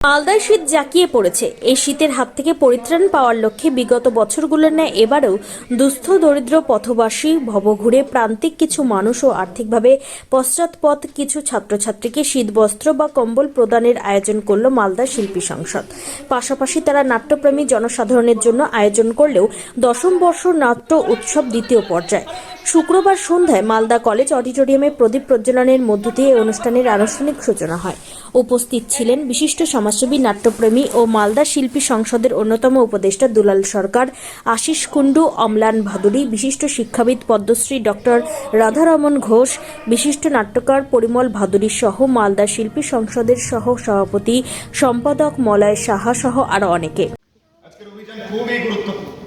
মালদায় শীত জাঁকিয়ে পড়েছে। এই শীতের হাত থেকে পরিত্রাণ পাওয়ার লক্ষ্যে বিগত বছরগুলোর ন্যায় এবারেও দুস্থ দরিদ্র পথবাসী ভবঘুরে প্রান্তিক কিছু মানুষ ও আর্থিকভাবে পশ্চাৎপদ কিছু ছাত্রছাত্রীকে শীতবস্ত্র বা কম্বল প্রদানের আয়োজন করল মালদা শিল্পী সংসদ। পাশাপাশি তারা নাট্যপ্রেমী জনসাধারণের জন্য আয়োজন করলেও দশম বর্ষ নাট্য উৎসব দ্বিতীয় পর্যায় শুক্রবার সন্ধ্যায় মালদা কলেজ অডিটোরিয়ামে প্রদীপ প্রজ্বলনের মধ্য দিয়ে অনুষ্ঠানের আনুষ্ঠানিক সূচনা হয়। উপস্থিত ছিলেন বিশিষ্ট সমাজসেবী, নাট্যপ্রেমী ও মালদা শিল্পী সংসদের অন্যতম উপদেষ্টা দুলাল সরকার, আশিস কুণ্ডু, অম্লান ভাদুরী, বিশিষ্ট শিক্ষাবিদ পদ্মশ্রী ডক্টর রাধারমন ঘোষ, বিশিষ্ট নাট্যকার পরিমল ভাদুরী সহ মালদা শিল্পী সংসদের সহ সভাপতি সম্পাদক মলয় সাহা সহ আরো অনেকে। আজকের অভিযান খুবই গুরুত্বপূর্ণ।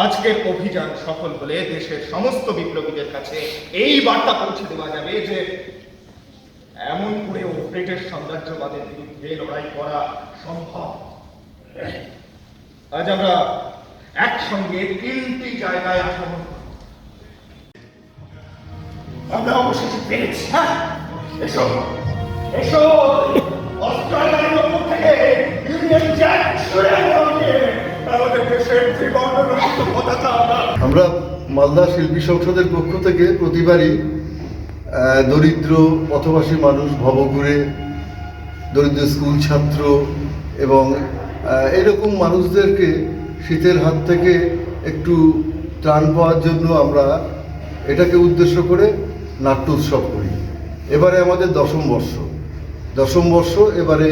আজকের অভিযান সফল হলে দেশের সমস্ত বিপ্লবীদের কাছে এই বার্তা পৌঁছে দেওয়া যাবে যে এমন করেও ব্রিটিশ সাম্রাজ্যবাদের বিরুদ্ধে লড়াই করা সম্ভব। আজ আমরা একসঙ্গে 3টি জায়গায় আক্রমণ করব। আমরা অবশেষে পেরেছি। হ্যাঁ, এসো এসো, অস্ট্রেলিয়ার উপর থেকে ইউনিয়ন জ্যাক ছুড়ে আমাদের দেশের ত্রিবর্ণ রচিত পতাকা আমরা মালদা শিল্পী সংসদের পক্ষ থেকে প্রতিবারই দরিদ্র পথবাসী মানুষ, ভবঘুরে দরিদ্র স্কুল ছাত্র এবং এরকম মানুষদেরকে শীতের হাত থেকে একটু ত্রাণ পাওয়ার জন্য আমরা এটাকে উদ্দেশ্য করে নাট্য উৎসব করি। এবারে আমাদের দশম বর্ষ, এবারে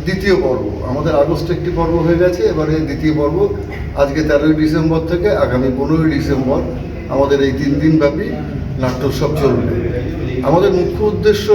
দ্বিতীয় পর্ব। আমাদের আগস্টে একটি পর্ব হয়ে গেছে, এবারে দ্বিতীয় পর্ব। আজকে 13ই ডিসেম্বর থেকে আগামী 15ই ডিসেম্বর আমাদের এই 3 দিন ব্যাপী নাট্যোৎসব চলবে। আমাদের মুখ্য উদ্দেশ্য